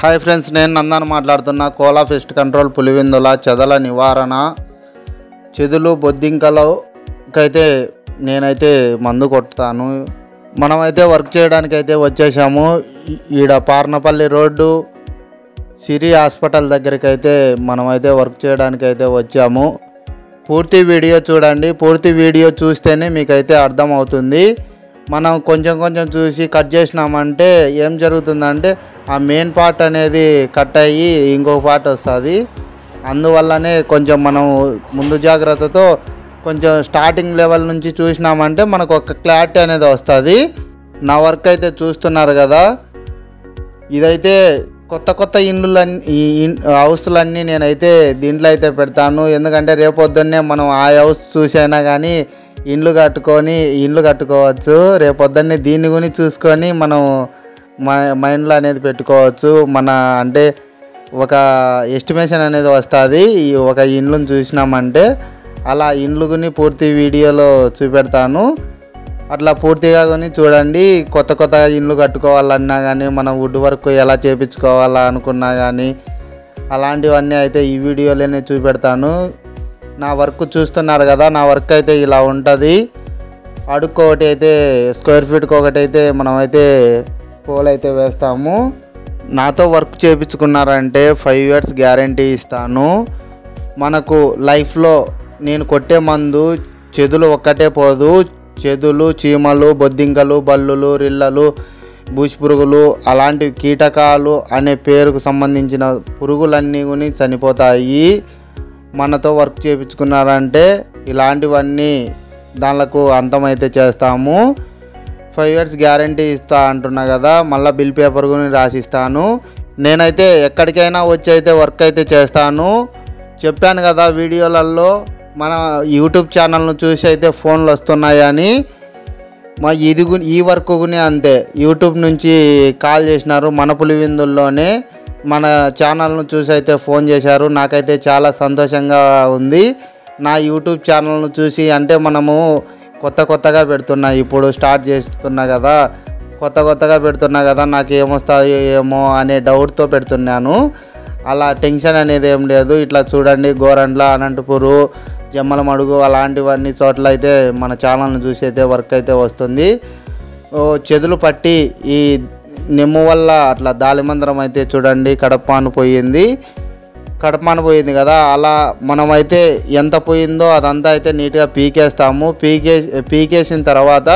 Hi friends, నేను నందన్ మాట్లాడుతున్నా. Kola pest control Pulivendula చెదల నివారణ, చెదులు బొద్దింకలకైతే నేనైతే మందు కొడతాను. మనమైతే వర్క్ చేయడానికైతే వచ్చేసాము. ఈడ పార్నపల్లి రోడ్డు సిరి హాస్పిటల్ దగ్గరికి అయితే మనమైతే వర్క్ చేయడానికైతే వచ్చాము. పూర్తి వీడియో చూడండి. పూర్తి వీడియో చూస్తేనే మీకైతే అర్థమవుతుంది. మనం కొంచెం కొంచెం చూసి కట్ చేసినామంటే ఏం జరుగుతుందంటే ఆ మెయిన్ పార్ట్ అనేది కట్ అయ్యి ఇంకొక పార్ట్ వస్తుంది. అందువల్లనే కొంచెం మనం ముందు జాగ్రత్తతో కొంచెం స్టార్టింగ్ లెవెల్ నుంచి చూసినామంటే మనకు ఒక క్లారిటీ అనేది వస్తుంది. నా వర్క్ అయితే చూస్తున్నారు కదా. ఇదైతే కొత్త కొత్త హౌస్లన్నీ నేనైతే దీంట్లో అయితే పెడతాను. ఎందుకంటే రేపొద్దున్నే మనం ఆ హౌస్ చూసైనా కానీ ఇండ్లు కట్టుకోవచ్చు. రేపొద్దున్నే దీన్ని గురించి చూసుకొని మనం మైండ్లో అనేది పెట్టుకోవచ్చు. మన అంటే ఒక ఎస్టిమేషన్ అనేది వస్తుంది. ఒక ఇండ్లను చూసినామంటే అలా ఇండ్లు గుని పూర్తి వీడియోలో చూపెడతాను. అట్లా పూర్తిగా కొని చూడండి. కొత్త కొత్త ఇండ్లు కట్టుకోవాలన్నా కానీ మనం వుడ్ వర్క్ ఎలా చేయించుకోవాలా అనుకున్నా కానీ అలాంటివన్నీ అయితే ఈ వీడియోలోనే చూపెడతాను. నా వర్క్ చూస్తున్నారు కదా. నా వర్క్ అయితే ఇలా ఉంటుంది. అడుక్కు ఒకటి అయితే స్క్వేర్ ఫీట్కి ఒకటైతే మనమైతే పోల్ అయితే వేస్తాము. నాతో వర్క్ చేయించుకున్నారంటే 5 years గ్యారంటీ ఇస్తాను. మనకు లైఫ్లో నేను కొట్టే మందు చెదులు ఒక్కటే పోదు. చెదులు, చీమలు, బొద్దింకలు, బల్లులు, రిల్లలు, బూసి పురుగులు, అలాంటి కీటకాలు అనే పేరుకు సంబంధించిన పురుగులన్నీ కూడా చనిపోతాయి. మనతో వర్క్ చేయించుకున్నారంటే ఇలాంటివన్నీ దానికి అంతమైతే చేస్తాము. 5 years గ్యారంటీ ఇస్తా అంటున్నా కదా. మళ్ళీ బిల్ పేపర్ కూడా రాసిస్తాను. నేనైతే ఎక్కడికైనా వచ్చి అయితే వర్క్ అయితే చేస్తాను. చెప్పాను కదా వీడియోలలో మన యూట్యూబ్ ఛానల్ను చూసి అయితే ఫోన్లు వస్తున్నాయని. ఈ వర్క్ కూడా అంతే. యూట్యూబ్ నుంచి కాల్ చేసినారు. మన పులివెందుల్లోనే మన ఛానల్ను చూసి అయితే ఫోన్ చేశారు. నాకైతే చాలా సంతోషంగా ఉంది. నా యూట్యూబ్ ఛానల్ను చూసి అంటే మనము కొత్తగా పెడుతున్నా. ఇప్పుడు స్టార్ట్ చేస్తున్నా కదా. కొత్తగా పెడుతున్నా కదా. నాకు ఏమొస్తాయో ఏమో అనే డౌట్తో పెడుతున్నాను. అలా టెన్షన్ అనేది ఏం లేదు. ఇట్లా చూడండి, గోరంట్ల, అనంతపూరు, జమ్మలమడుగు అలాంటివన్నీ చోట్ల అయితే మన ఛానల్ను చూసి అయితే వర్క్ అయితే వస్తుంది. చెదులు పట్టి ఈ నెమ్ము వల్ల అట్లా దాలిమందరం అయితే చూడండి కడపాను పోయింది కదా. అలా మనమైతే ఎంత పోయిందో అదంతా అయితే నీట్గా పీకేస్తాము. పీకేసిన తర్వాత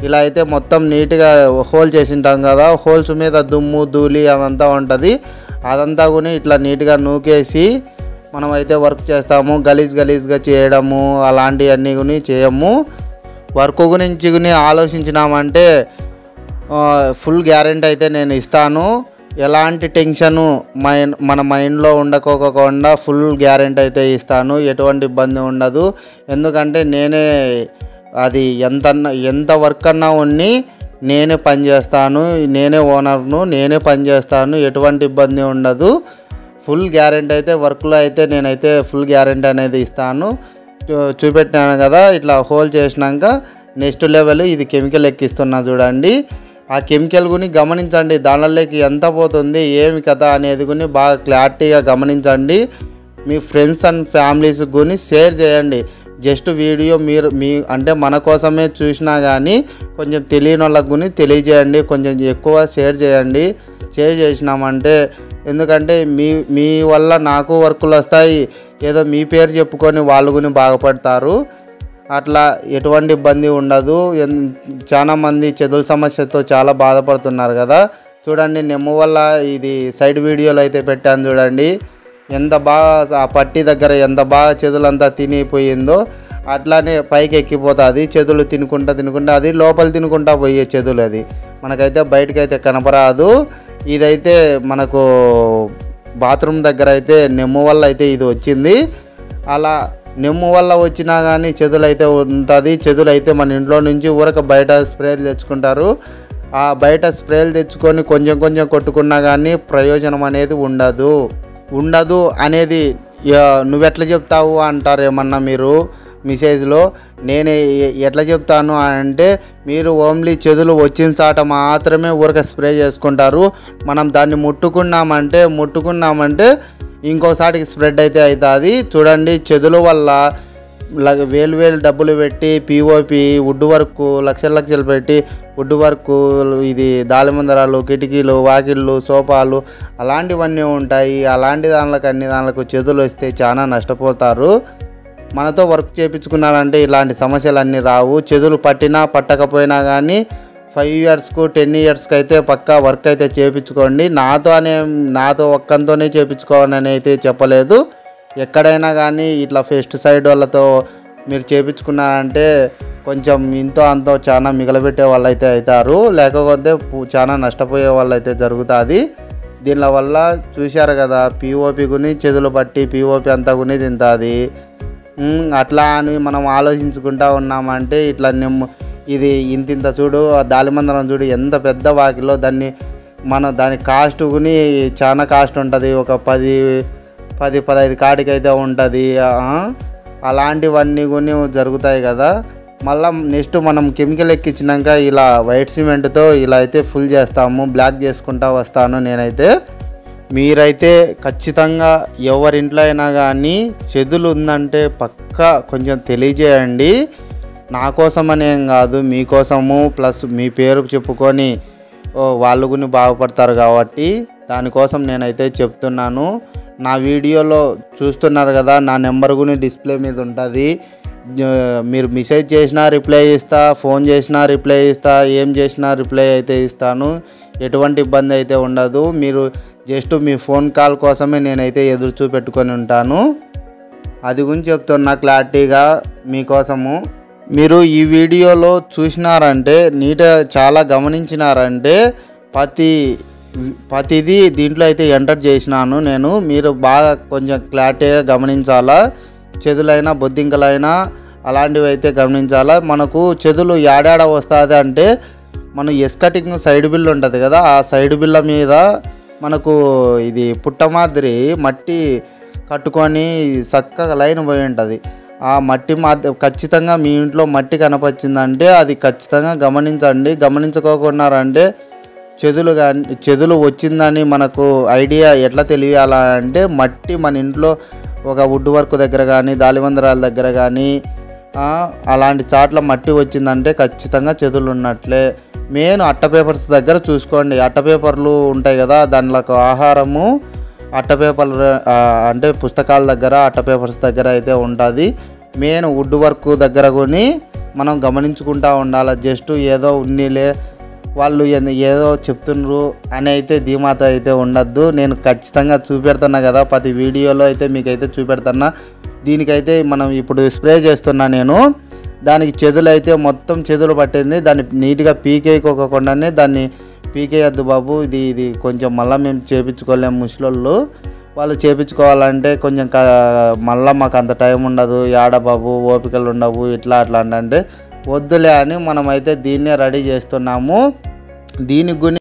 ఇలా అయితే మొత్తం నీట్గా హోల్ చేసింటాం కదా. హోల్స్ మీద దుమ్ము, ధూళి అదంతా ఉంటుంది. అదంతా కూడా ఇట్లా నీట్గా నూకేసి మనమైతే వర్క్ చేస్తాము. గలీజ్గా చేయడము అలాంటివన్నీ కూడా చేయము. వర్క్ గురించి ఆలోచించినామంటే ఫుల్ గ్యారెంటీ అయితే నేను ఇస్తాను. ఎలాంటి టెన్షను మన మైండ్లో ఉండకోకుండా ఫుల్ గ్యారెంటీ అయితే ఇస్తాను. ఎటువంటి ఇబ్బంది ఉండదు. ఎందుకంటే నేనే అది ఎంత వర్క్ అన్నా ఉన్ని నేనే పని చేస్తాను. నేనే ఓనర్ను, నేనే పని చేస్తాను. ఎటువంటి ఇబ్బంది ఉండదు. ఫుల్ గ్యారెంటీ అయితే వర్క్లో అయితే నేనైతే ఫుల్ గ్యారెంటీ అనేది ఇస్తాను. చూపెట్టాను కదా. ఇట్లా హోల్ చేసినాక నెక్స్ట్ లెవెల్ ఇది కెమికల్ ఎక్కిస్తున్నా చూడండి. ఆ కెమికల్ గుని గమనించండి. దానిలోకి ఎంత పోతుంది ఏమి కదా అనేది గుని బాగా క్లారిటీగా గమనించండి. మీ ఫ్రెండ్స్ అండ్ ఫ్యామిలీస్ గుని షేర్ చేయండి. జస్ట్ వీడియో మీ అంటే మన కోసమే చూసినా కానీ కొంచెం తెలియని వాళ్ళకు గుని తెలియజేయండి. కొంచెం ఎక్కువ షేర్ చేయండి. షేర్ చేసినామంటే ఎందుకంటే మీ వల్ల నాకు వర్కులు వస్తాయి. ఏదో మీ పేరు చెప్పుకొని వాళ్ళు గుని బాగుపడతారు. అట్లా ఎటువంటి ఇబ్బంది ఉండదు. చాలామంది చెదుల సమస్యతో చాలా బాధపడుతున్నారు కదా. చూడండి, నెమ్ము వల్ల ఇది సైడ్ వీడియోలో అయితే పెట్టాను చూడండి. ఎంత బాగా ఆ పట్టి దగ్గర ఎంత బాగా చెదులంతా తినిపోయిందో అట్లానే పైకి ఎక్కిపోతుంది. చెదులు తినుకుంటా అది లోపల తినుకుంటా పోయే చెదులు. అది మనకైతే బయటకైతే కనపరాదు. ఇదైతే మనకు బాత్రూమ్ దగ్గర అయితే నెమ్ము వల్ల అయితే ఇది వచ్చింది. అలా నెమ్ము వల్ల వచ్చినా కానీ చెదులు అయితే ఉంటుంది. చెదులు అయితే మన ఇంట్లో నుంచి ఊరక బయట స్ప్రేలు తెచ్చుకుంటారు. ఆ బయట స్ప్రేలు తెచ్చుకొని కొంచెం కొట్టుకున్నా కానీ ప్రయోజనం అనేది ఉండదు అనేది నువ్వెట్లా చెప్తావు అంటారు. ఏమన్నా మెసేజ్లో. నేను ఎట్లా చెప్తాను అంటే, మీరు ఓన్లీ చెదులు వచ్చిన చాట మాత్రమే ఊరక స్ప్రే చేసుకుంటారు. మనం దాన్ని ముట్టుకున్నామంటే ఇంకోసారికి స్ప్రెడ్ అయితే అవుతుంది. చూడండి, చెదుల వల్ల వేలు డబ్బులు పెట్టి పిఓపి వుడ్ వర్క్ లక్షలు పెట్టి వుడ్ వర్క్, ఇది దాలిమందరాలు, కిటికీలు, వాకిళ్ళు, సోఫాలు అలాంటివన్నీ ఉంటాయి. అలాంటి అన్ని దానిలకు చెదులు వస్తే చాలా నష్టపోతారు. మనతో వర్క్ చేయించుకున్నారంటే ఇలాంటి సమస్యలన్నీ రావు. చెదులు పట్టినా పట్టకపోయినా కానీ 5 ఇయర్స్కు 10 ఇయర్స్కి అయితే పక్కా వర్క్ అయితే చేయించుకోండి. నాతో ఒక్కంతోనే చేయించుకోవాలని అయితే చెప్పలేదు. ఎక్కడైనా కానీ ఇట్లా పెస్టిసైడ్ వాళ్ళతో మీరు చేయించుకున్నారంటే కొంచెం ఇంతో అంతో చాలా మిగలబెట్టే వాళ్ళు అయితే అవుతారు, లేకపోతే చాలా నష్టపోయే వాళ్ళు అయితే జరుగుతుంది. దీనివల్ల చూశారు కదా, పిఓపి గుని చెదులు పట్టి పిఓపి అంతా గుని తింటుంది. అట్లా అని మనం ఆలోచించుకుంటూ ఉన్నామంటే ఇట్లా ఇది ఇంత చూడు, దాలిమందరం చూడు ఎంత పెద్ద వాకిలో దాని కాస్ట్ గుని చాలా కాస్ట్ ఉంటుంది. ఒక 10-15 కాడికైతే ఉంటుంది. అలాంటివన్నీ కొని జరుగుతాయి కదా. మళ్ళీ నెక్స్ట్ మనం కెమికల్ ఎక్కించినాక ఇలా వైట్ సిమెంట్తో ఇలా అయితే ఫుల్ చేస్తాము. బ్లాక్ చేసుకుంటూ వస్తాను నేనైతే. మీరైతే ఖచ్చితంగా ఎవరింట్లో అయినా కానీ చెదులు ఉందంటే పక్కా కొంచెం తెలియజేయండి. నా కోసమనేం కాదు, మీకోసము, ప్లస్ మీ పేరు చెప్పుకొని వాళ్ళు కూడా బాగుపడతారు కాబట్టి దానికోసం నేనైతే చెప్తున్నాను. నా వీడియోలో చూస్తున్నారు కదా, నా నెంబర్ కూడా డిస్ప్లే మీద ఉంటుంది. మీరు మెసేజ్ చేసినా రిప్లై ఇస్తా, ఫోన్ చేసినా రిప్లై ఇస్తా, ఏం చేసినా రిప్లై అయితే ఇస్తాను. ఎటువంటి ఇబ్బంది అయితే ఉండదు. మీరు జస్ట్ మీ ఫోన్ కాల్ కోసమే నేనైతే ఎదురు చూపెట్టుకొని ఉంటాను. అది గురించి చెప్తున్నా క్లారిటీగా మీకోసము. మీరు ఈ వీడియోలో చూసినారంటే చాలా గమనించినారంటే ప్రతిదీ దీంట్లో అయితే ఎంటర్ చేసినాను నేను. మీరు బాగా కొంచెం క్లారిటీగా గమనించాలా. చెదులైనా బొద్దింకలైనా అలాంటివి అయితే గమనించాలా. మనకు చెదులు ఏడాడ వస్తుంది అంటే మనం ఎస్కటింగ్ సైడ్ బిల్ ఉంటుంది కదా, ఆ సైడ్ బిల్ల మీద మనకు ఇది పుట్ట మాదిరి మట్టి కట్టుకొని చక్కగా లైన్ పోయి ఉంటుంది. ఆ మట్టి ఖచ్చితంగా మీ ఇంట్లో మట్టి కనపచ్చిందంటే అది ఖచ్చితంగా గమనించండి. గమనించుకోకున్నారంటే చెదులు వచ్చిందని మనకు ఐడియా ఎట్లా తెలియాలంటే, మట్టి మన ఇంట్లో ఒక వుడ్ వర్క్ దగ్గర కానీ దాలివందరాల దగ్గర కానీ అలాంటి చాట్ల మట్టి వచ్చిందంటే ఖచ్చితంగా చెదులు ఉన్నట్లే. మెయిన్ అట్ట పేపర్స్ దగ్గర చూసుకోండి. అట్ట పేపర్లు ఉంటాయి కదా, దానిలో ఆహారము అట్ట పేపర్లు అంటే పుస్తకాల దగ్గర అట్ట పేపర్స్ దగ్గర అయితే ఉంటుంది. మెయిన్ వుడ్ వర్క్ దగ్గర కొని మనం గమనించుకుంటూ ఉండాలి. జస్ట్ ఏదో ఉన్నీలే వాళ్ళు ఏదో చెప్తున్నారు అని అయితే ధీమాత అయితే ఉండద్దు. నేను ఖచ్చితంగా చూపెడుతున్నా కదా, ప్రతి వీడియోలో అయితే మీకైతే చూపెడుతున్నా. దీనికైతే మనం ఇప్పుడు స్ప్రే చేస్తున్నా నేను. దానికి చెదులు అయితే మొత్తం చెదులు పట్టింది. దాన్ని నీట్గా పీకేయకోకుండానే దాన్ని పీకేయద్దు బాబు. ఇది కొంచెం మళ్ళీ మేము చేయించుకోలేము. ముసలోళ్ళు వాళ్ళు చేయించుకోవాలంటే కొంచెం మళ్ళీ మాకు అంత టైం ఉండదు, యాడ బాబు ఓపికలు ఉండవు, ఇట్లా అంటే వద్దులే అని మనమైతే దీన్నే రెడీ చేస్తున్నాము. దీనికి